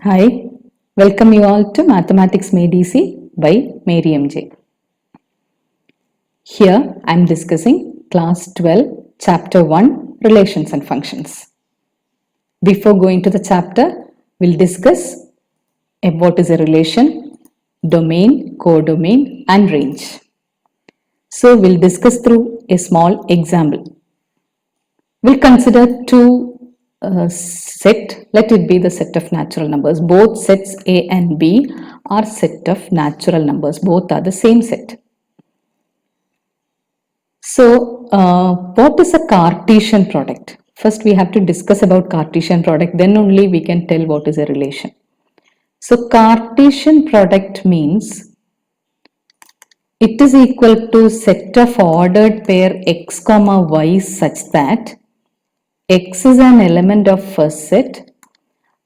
Hi, welcome you all to Mathematics Made Easy by Mary MJ. Here I am discussing Class 12, Chapter 1, Relations and Functions. Before going to the chapter, we'll discuss what is a relation, domain, codomain, and range. So we'll discuss through a small example. We'll consider two set. Let it be the set of natural numbers. Both sets A and B are set of natural numbers. Both are the same set. So what is a Cartesian product? First we have to discuss about Cartesian product, then only we can tell what is a relation. So Cartesian product means it is equal to set of ordered pair x comma y such that x is an element of first set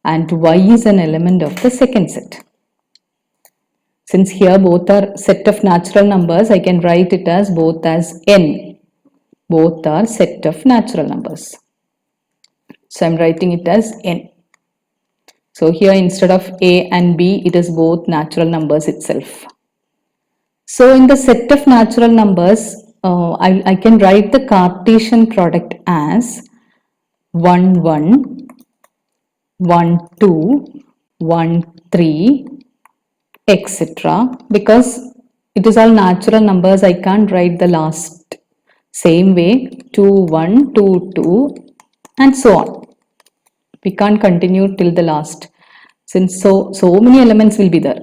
and y is an element of the second set. Since here both are set of natural numbers, I can write it as both as n. Both are set of natural numbers. So I am writing it as n. So here instead of a and b, it is both natural numbers itself. So in the set of natural numbers, I can write the Cartesian product as 1, 1, 1, 2, 1, 3, etc. Because it is all natural numbers, I can't write the last. Same way, 2, 1, 2, 2, and so on. We can't continue till the last. Since so many elements will be there.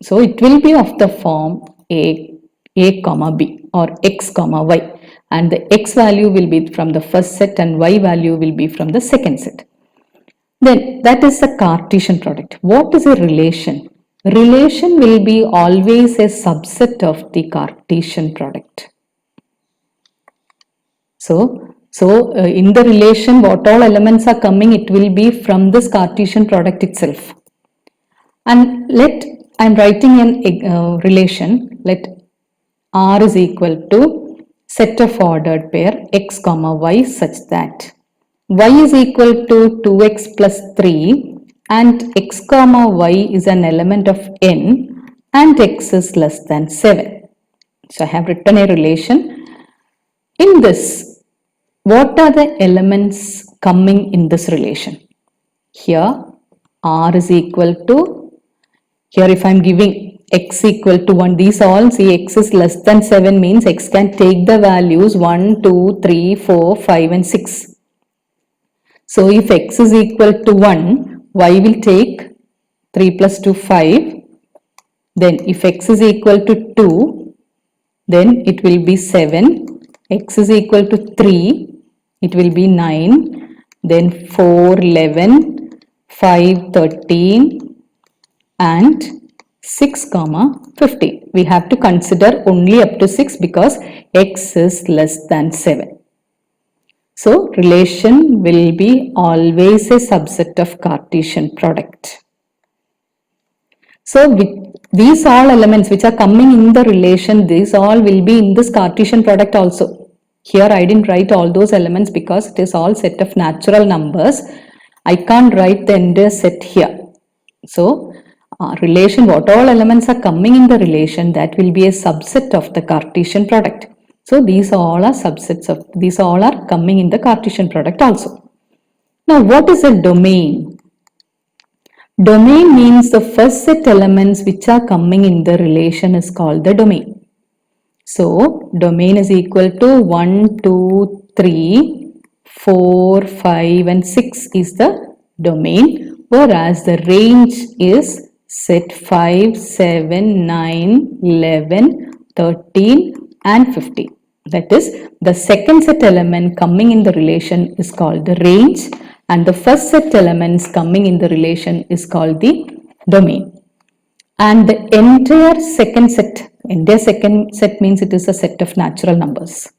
So it will be of the form a comma b or x comma y. And the x value will be from the first set and y value will be from the second set. Then that is the Cartesian product. What is a relation? Relation will be always a subset of the Cartesian product. So in the relation, what all elements are coming, it will be from this Cartesian product itself. And I am writing a relation. Let R is equal to set of ordered pair x comma y such that y is equal to 2x plus 3 and x comma y is an element of n and x is less than 7. So I have written a relation. In this, what are the elements coming in this relation? Here R is equal to, here if I am giving x equal to 1, these all, see x is less than 7 means x can take the values 1, 2, 3, 4, 5 and 6. So if x is equal to 1, y will take 3 plus 2, 5. Then if x is equal to 2, then it will be 7. X is equal to 3, it will be 9. Then 4, 11, 5, 13 and 6, 15. We have to consider only up to 6 because x is less than 7. So relation will be always a subset of Cartesian product. So these all elements which are coming in the relation, these all will be in this Cartesian product also. Here I didn't write all those elements because it is all set of natural numbers. I can't write the entire set here. So relation, what all elements are coming in the relation, that will be a subset of the Cartesian product. So these all are subsets of, these all are coming in the Cartesian product also. Now what is a domain? Domain means the first set elements which are coming in the relation is called the domain. So domain is equal to 1, 2, 3, 4, 5 and 6 is the domain, whereas the range is set 5, 7, 9, 11, 13 and 15. That is, the second set element coming in the relation is called the range and the first set elements coming in the relation is called the domain. And the entire second set means it is a set of natural numbers.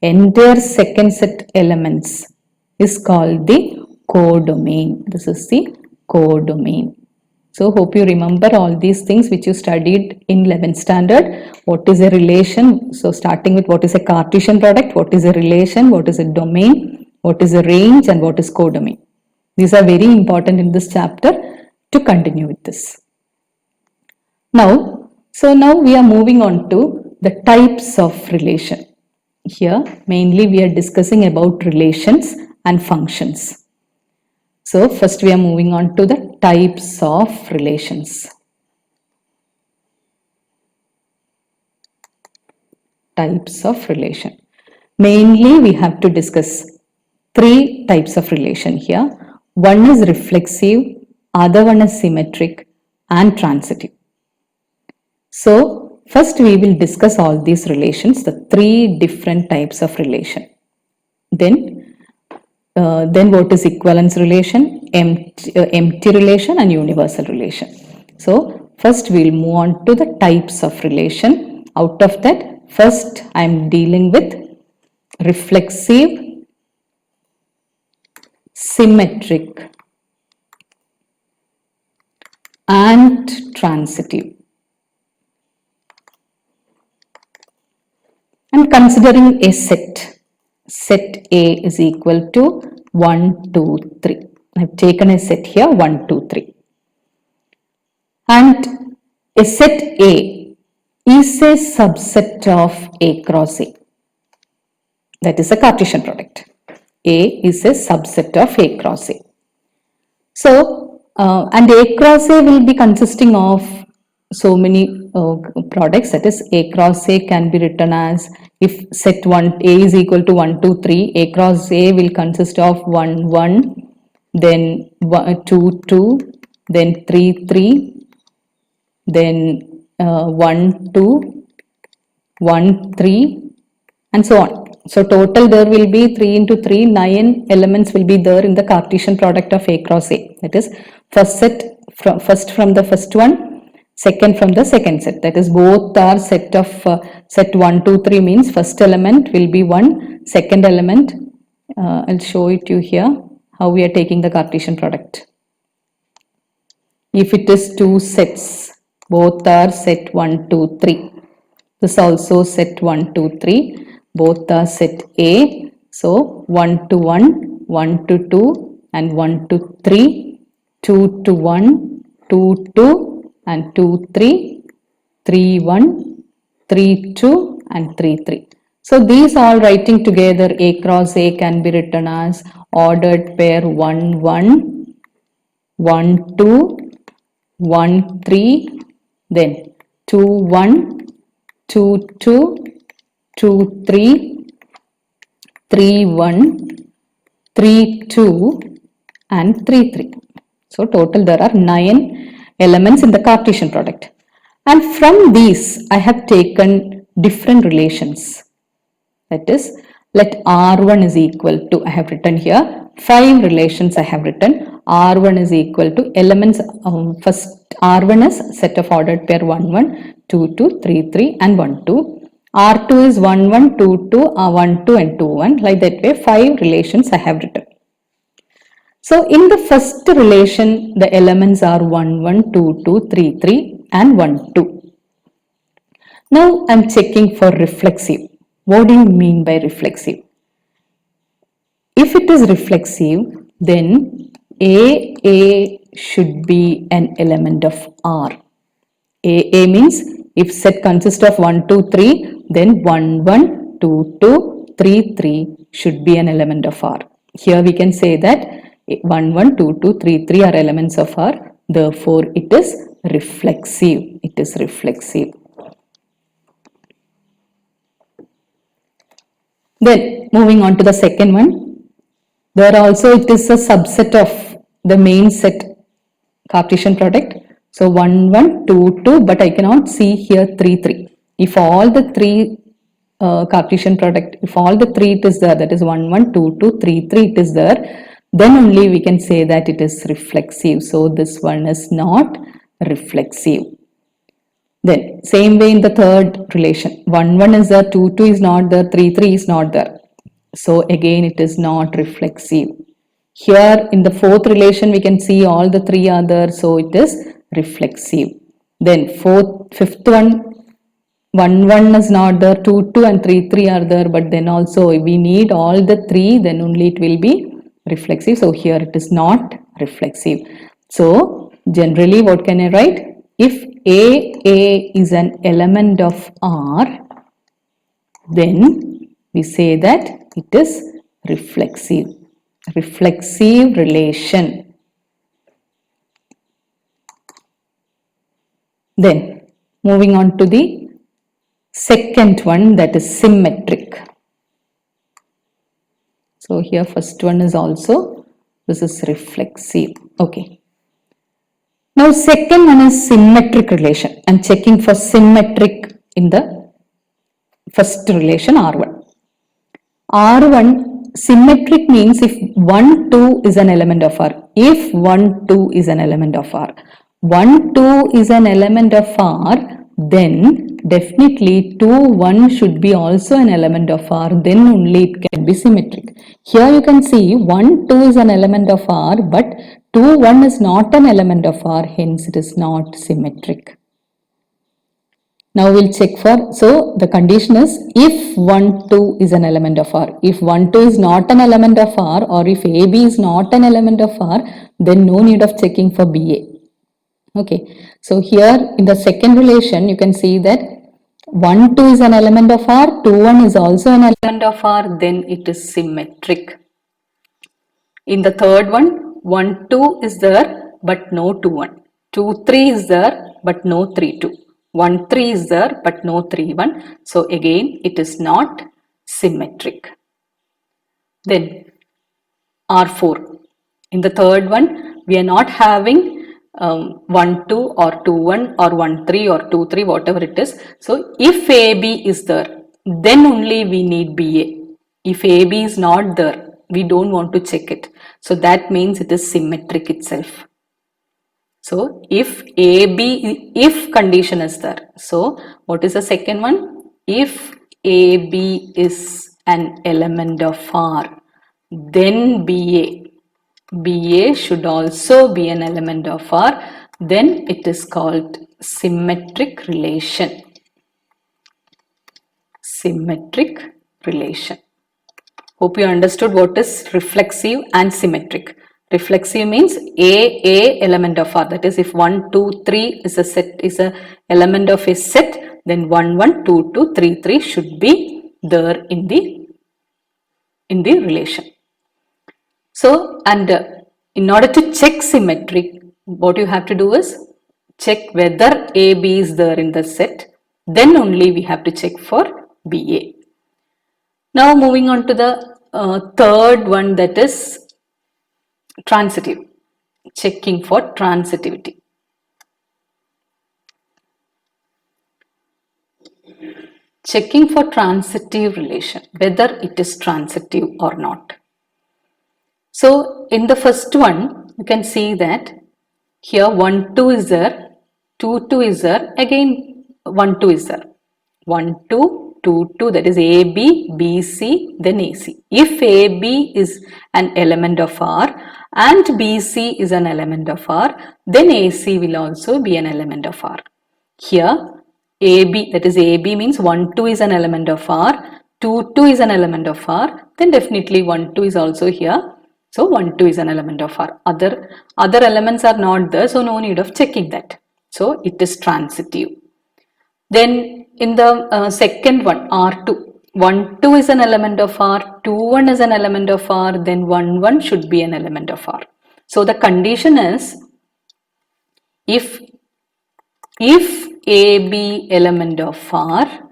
Entire second set elements is called the codomain. This is the codomain. So hope you remember all these things which you studied in 11th standard. What is a relation? So starting with what is a Cartesian product, what is a relation, what is a domain, what is a range and what is codomain. These are very important in this chapter to continue with this. Now, now we are moving on to the types of relation. Here, mainly we are discussing about relations and functions. So, first we are moving on to the types of relations. Types of relation. Mainly we have to discuss three types of relation here. One is reflexive, other one is symmetric and transitive. So first we will discuss all these relations, the three different types of relation. Then what is equivalence relation, empty relation and universal relation. So first we will move on to the types of relation. Out of that, first I am dealing with reflexive, symmetric and transitive. I'm considering a set. Set A is equal to 1, 2, 3. I've taken a set here 1, 2, 3. And a set A is a subset of A cross A. That is a Cartesian product. A is a subset of A cross A. So, and A cross A will be consisting of so many products. That is, A cross A can be written as, if set 1 A is equal to 1, 2, 3, A cross A will consist of 1, 1, then 2, 2, then 3, 3, then 1, 2, 1, 3, and so on. So total there will be 3 into 3, 9 elements will be there in the Cartesian product of A cross A. That is, first from the first one, second from the second set. That is, both are set of set 1, 2, 3 means first element will be 1, second element, I'll show it to you here how we are taking the Cartesian product. If it is two sets, both are set 1, 2, 3. This also set 1, 2, 3. Both are set A. So 1 to 1, 1 to 2 and 1 to 3, 2 to 1, 2, 2 and 2, 3, 3, 1, 3, 2 and 3, 3. So these all writing together, A cross A can be written as ordered pair 1, 1, 1, 2, 1, 3, then 2, 1, 2, 2, 2, 3, 3, 1, 3, 2 and 3, 3. So total there are 9 elements in the Cartesian product. And from these I have taken different relations. That is, let R1 is equal to, I have written here 5 relations I have written. R1 is equal to elements, first R1 is set of ordered pair 1, 1, 2, 2, 3, 3 and 1, 2. R2 is 1, 1, 2, 2, 1, 2 and 2, 1. Like that way 5 relations I have written. So in the first relation, the elements are 1, 1, 2, 2, 3, 3 and 1, 2. Now I am checking for reflexive. What do you mean by reflexive? If it is reflexive, then A should be an element of R. A means if set consists of 1, 2, 3, then 1, 1, 2, 2, 3, 3 should be an element of R. Here we can say that 1, 1, 2, 2, 3, 3 are elements of R. Therefore, it is reflexive. It is reflexive. Then moving on to the second one. There also it is a subset of the main set Cartesian product. So 1, 1, 2, 2, but I cannot see here 3, 3. If all the 3 Cartesian product, if all the 3 it is there, that is 1, 1, 2, 2, 3, 3 it is there, then only we can say that it is reflexive. So this one is not reflexive. Then same way in the third relation, 1, 1 is there, 2, 2 is not there, 3, 3 is not there. So again it is not reflexive. Here in the fourth relation we can see all the 3 are there, so it is reflexive. Then fifth one, 1, 1 is not there, 2, 2 and 3, 3 are there, but then also we need all the 3, then only it will be reflexive. So here it is not reflexive. So generally what can I write? If A is an element of R, then we say that it is reflexive. Reflexive relation. Then moving on to the second one, that is symmetric. So here first one is also, this is reflexive. Okay. Now second one is symmetric relation. I'm checking for symmetric in the first relation R1. R1 symmetric means if 1, 2 is an element of R. If 1, 2 is an element of R. 1, 2 is an element of R, then definitely 2, 1 should be also an element of R, then only it can be symmetric. Here you can see 1, 2 is an element of R, but 2, 1 is not an element of R, hence it is not symmetric. Now we'll check for, so the condition is if 1, 2 is an element of R. If 1, 2 is not an element of R, or if AB is not an element of R, then no need of checking for BA. Okay, so here in the second relation, you can see that 1, 2 is an element of R, 2, 1 is also an element of R, then it is symmetric. In the third one, 1, 2 is there, but no 2, 1. 2, 3 is there, but no 3, 2. 1, 3 is there, but no 3, 1. So again, it is not symmetric. Then R4. In the third one, we are not having 1, 2 or 2, 1 or 1, 3 or 2, 3, whatever it is. So if AB is there, then only we need BA. If AB is not there, we don't want to check it. So that means it is symmetric itself. So if AB, if condition is there. So what is the second one? If AB is an element of R, then BA should also be an element of R, then it is called symmetric relation. Symmetric relation. Hope you understood what is reflexive and symmetric. Reflexive means a element of R. That is, if 1, 2, 3 is a set, is a element of a set, then 1, 1, 2, 2, 3, 3 should be there in the relation. So, and in order to check symmetric, what you have to do is check whether AB is there in the set. Then only we have to check for BA. Now moving on to the third one, that is transitive. Checking for transitivity. Checking for transitive relation, whether it is transitive or not. So in the first one, you can see that here 1, 2 is there, 2, 2 is there, again 1, 2 is there. 1, 2, 2, 2, that is AB, BC, then AC. If AB is an element of R and BC is an element of R, then AC will also be an element of R. Here AB, that is AB means 1, 2 is an element of R, 2, 2 is an element of R, then definitely 1, 2 is also here. So 1, 2 is an element of R. Other elements are not there, so no need of checking that. So it is transitive. Then in the second one, R2, 1, 2 is an element of R, 2, 1 is an element of R, then 1, 1 should be an element of R. So the condition is if AB element of R,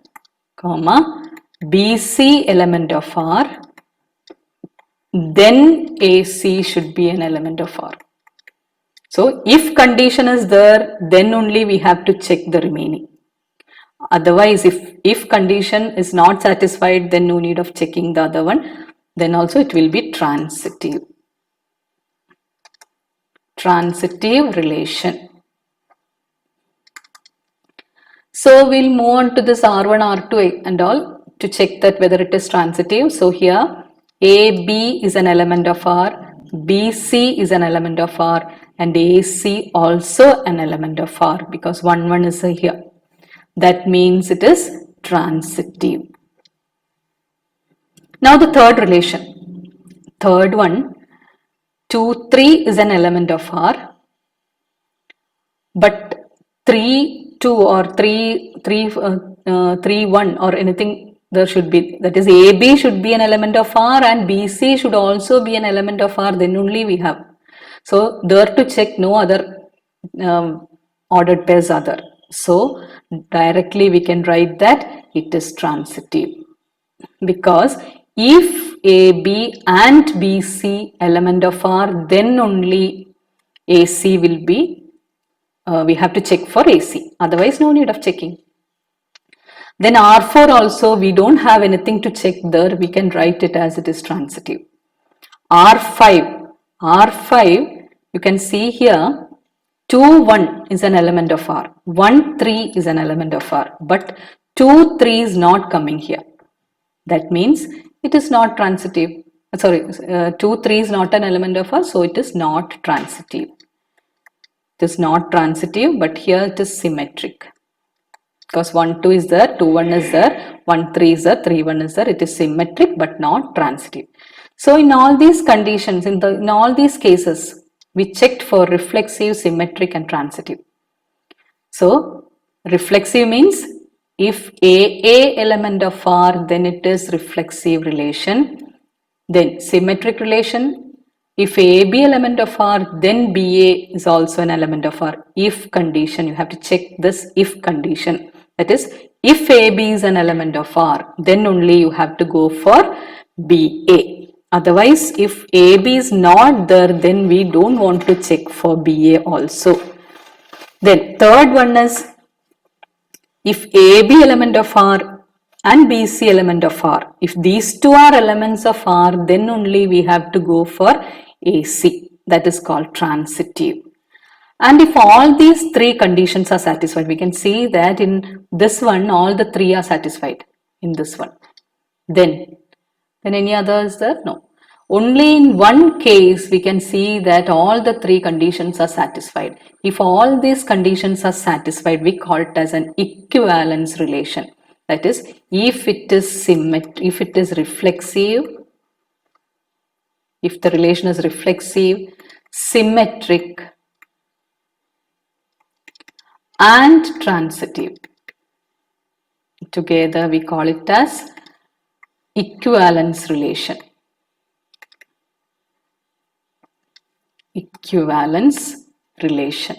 comma, BC element of R, then AC should be an element of R. So if condition is there, then only we have to check the remaining. Otherwise, if condition is not satisfied, then no need of checking the other one. Then also it will be transitive. Transitive relation. So we'll move on to this R1, R2 and all to check that whether it is transitive. So here AB is an element of R, BC is an element of R, and AC also an element of R because 1, 1 is here. That means it is transitive. Now the third relation. Third one, 2, 3 is an element of R. but 3 2 or 3 3 3 1 or anything there should be, that is AB should be an element of R and BC should also be an element of R, then only we have. So there to check no other ordered pairs are there. So directly we can write that it is transitive, because if AB and BC element of R, then only AC will be, we have to check for AC, otherwise no need of checking. Then R4 also we don't have anything to check there, we can write it as it is transitive. R5 you can see here 2 1 is an element of R, 1 3 is an element of R, but 2 3 is not coming here. That means it is not transitive. Sorry, 2 3 is not an element of R, so it is not transitive. It is not transitive, but here it is symmetric. Because 1 2 is there, 2 1 is there, 1 3 is there, 3 1 is there. It is symmetric but not transitive. So in all these conditions, in all these cases, we checked for reflexive, symmetric and transitive. So reflexive means if AA element of R, then it is reflexive relation. Then symmetric relation, if AB element of R, then BA is also an element of R. If condition, you have to check this if condition. That is, if AB is an element of R, then only you have to go for BA. Otherwise, if AB is not there, then we don't want to check for BA also. Then third one is, if AB element of R and BC element of R, if these two are elements of R, then only we have to go for AC. That is called transitive. And if all these three conditions are satisfied, we can see that in this one, all the three are satisfied in this one. Then any other is there? No. Only in one case we can see that all the three conditions are satisfied. If all these conditions are satisfied, we call it as an equivalence relation. That is, if it is symmetric, if it is reflexive, if the relation is reflexive, symmetric and transitive, together we call it as equivalence relation. Equivalence relation.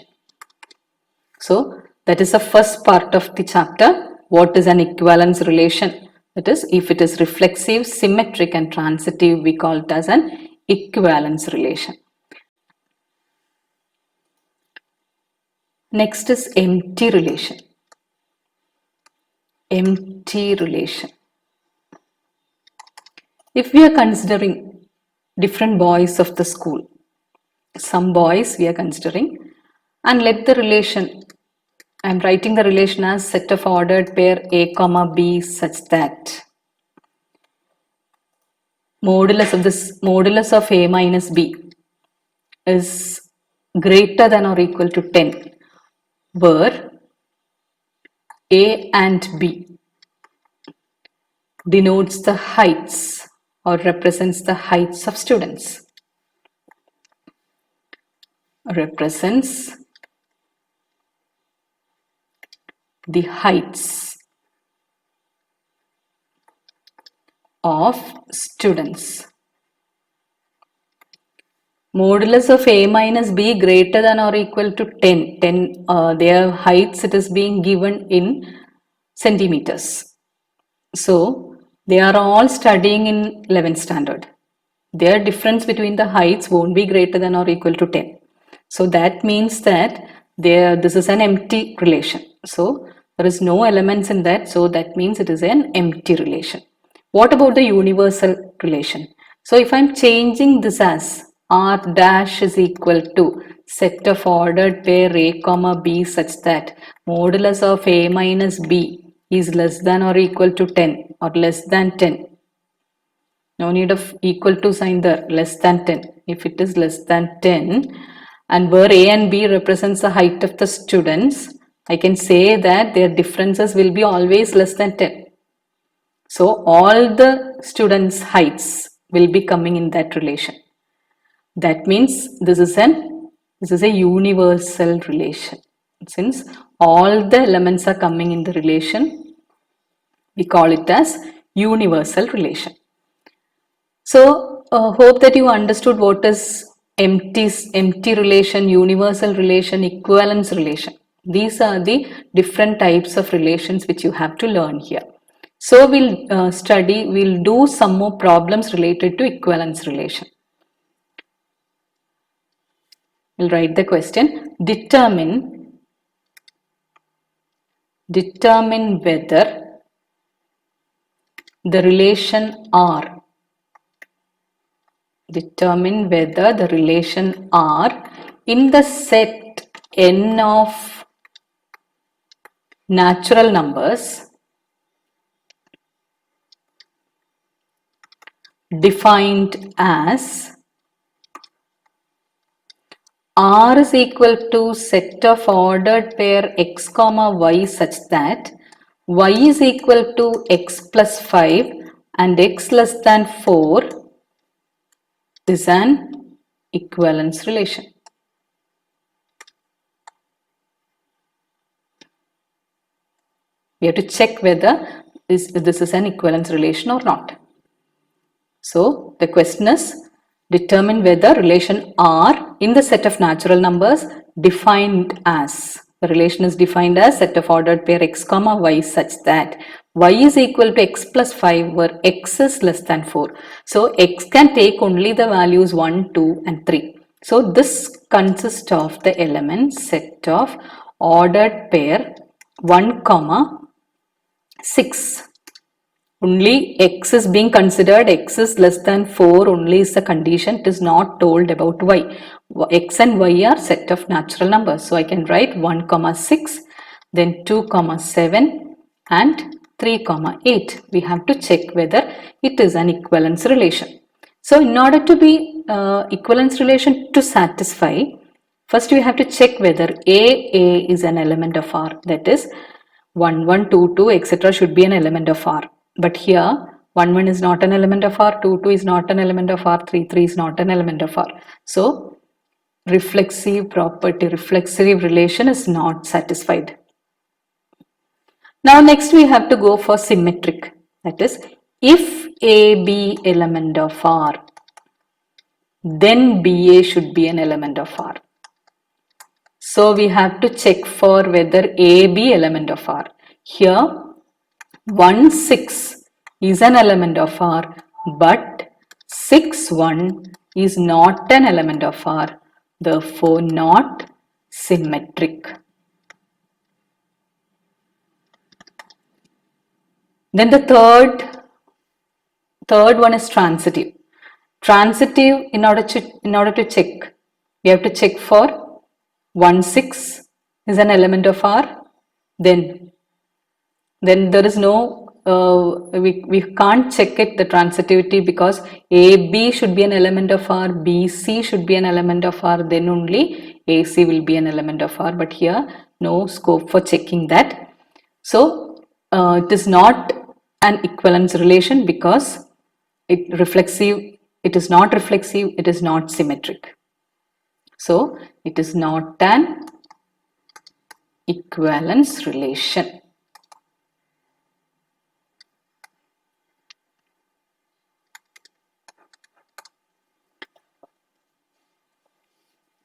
So that is the first part of the chapter. What is an equivalence relation? That is, if it is reflexive, symmetric and transitive, we call it as an equivalence relation. Next is empty relation. Empty relation. If we are considering different boys of the school, some boys we are considering, and let the relation, I am writing the relation as set of ordered pair A comma B such that modulus of A minus B is greater than or equal to 10, where A and B denotes the heights or represents the heights of students. Represents the heights of students. Modulus of A minus B greater than or equal to 10. Their heights, it is being given in centimeters. So they are all studying in 11th standard. Their difference between the heights won't be greater than or equal to 10. So that means that this is an empty relation. So there is no elements in that. So that means it is an empty relation. What about the universal relation? So if I'm changing this as R dash is equal to set of ordered pair A comma B such that modulus of A minus B is less than or equal to 10 or less than 10. No need of equal to sign there, less than 10. If it is less than 10, and where A and B represents the height of the students, I can say that their differences will be always less than 10. So all the students' heights will be coming in that relation. That means this is a universal relation. Since all the elements are coming in the relation, we call it as universal relation. So, hope that you understood what is empty relation, universal relation, equivalence relation. These are the different types of relations which you have to learn here. So, we'll do some more problems related to equivalence relation. We'll write the question, determine whether the relation R, determine whether the relation R in the set N of natural numbers defined as R is equal to set of ordered pair x comma y such that y is equal to x plus 5 and x less than 4 is an equivalence relation. We have to check whether this is an equivalence relation or not. So the question is, determine whether relation R in the set of natural numbers defined as, the relation is defined as set of ordered pair x comma y such that y is equal to x plus 5 where x is less than 4. So x can take only the values 1, 2 and 3. So this consists of the elements set of ordered pair 1 comma 6. Only x is being considered, x is less than 4 only is the condition, it is not told about y. X and y are set of natural numbers. So I can write 1 comma 6, then 2 comma 7 and 3 comma 8. We have to check whether it is an equivalence relation. So in order to be equivalence relation to satisfy, first we have to check whether A is an element of R, that is 1, 1, 2, 2, etc. should be an element of R. But here 1, 1 is not an element of R, 2, 2 is not an element of R, 3, 3 is not an element of R. So reflexive property, reflexive relation is not satisfied. Now next we have to go for symmetric. That is, if A be element of R, then BA should be an element of R. So we have to check for whether A be element of R. Here 1, 6 is an element of R, but 6, 1 is not an element of R, therefore not symmetric. Then the third one is transitive. Transitive, in order to check, we have to check for 1, 6 is an element of R, then there is no we can't check it, the transitivity, because AB should be an element of R, BC should be an element of R, then only AC will be an element of R, but here no scope for checking that. So it is not an equivalence relation because it is not reflexive, it is not symmetric. So it is not an equivalence relation.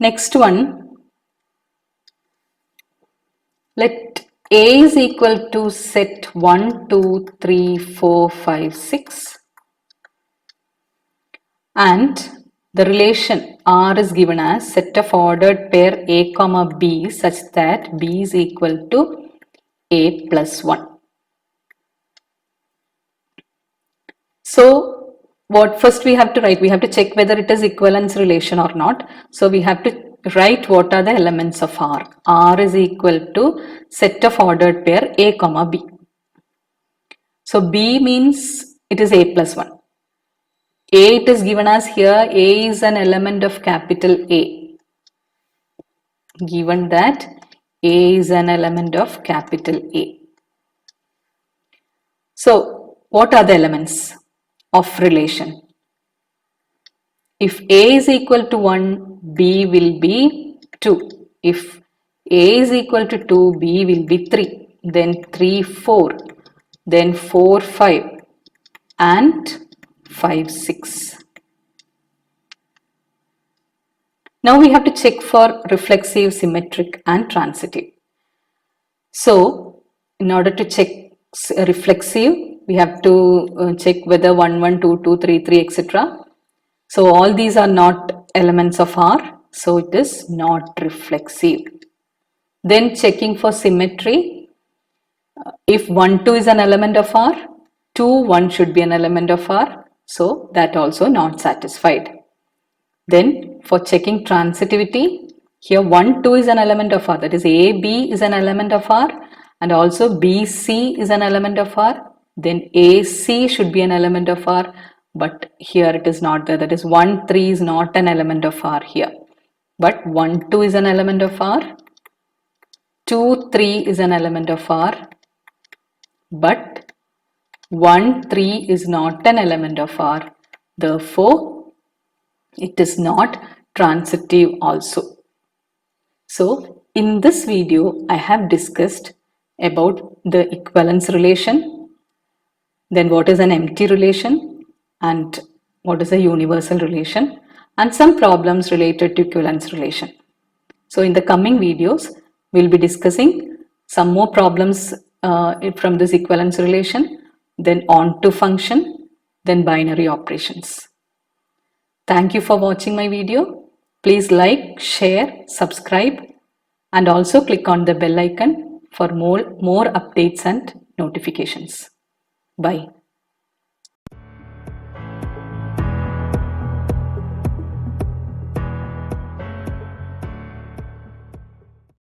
Next one, let A is equal to set 1, 2, 3, 4, 5, 6 and the relation R is given as set of ordered pair A comma B such that B is equal to A plus 1. So what first we have to write, we have to check whether it is equivalence relation or not. So we have to write what are the elements of R. R is equal to set of ordered pair A comma B. So B means it is A plus 1. A it is given as here, A is an element of capital A. Given that A is an element of capital A. So what are the elements of relation? If A is equal to 1, B will be 2. If A is equal to 2, B will be 3, then 3, 4, then 4, 5 and 5, 6. Now we have to check for reflexive, symmetric and transitive. So in order to check reflexive, we have to check whether 1, 1, 2, 2, 3, 3, etc. So all these are not elements of R, so it is not reflexive. Then checking for symmetry, if 1, 2 is an element of R, 2, 1 should be an element of R, so that also not satisfied. Then for checking transitivity, here 1, 2 is an element of R, that is AB is an element of R and also BC is an element of R, then AC should be an element of R, but here it is not there, that is 1, 3 is not an element of R here, but 1, 2 is an element of R, 2, 3 is an element of R, but 1, 3 is not an element of R, therefore it is not transitive also. So in this video I have discussed about the equivalence relation, then what is an empty relation and what is a universal relation, and some problems related to equivalence relation. So in the coming videos we'll be discussing some more problems from this equivalence relation, then onto function, then binary operations. Thank you for watching my video. Please like, share, subscribe and also click on the bell icon for more updates and notifications. Bye.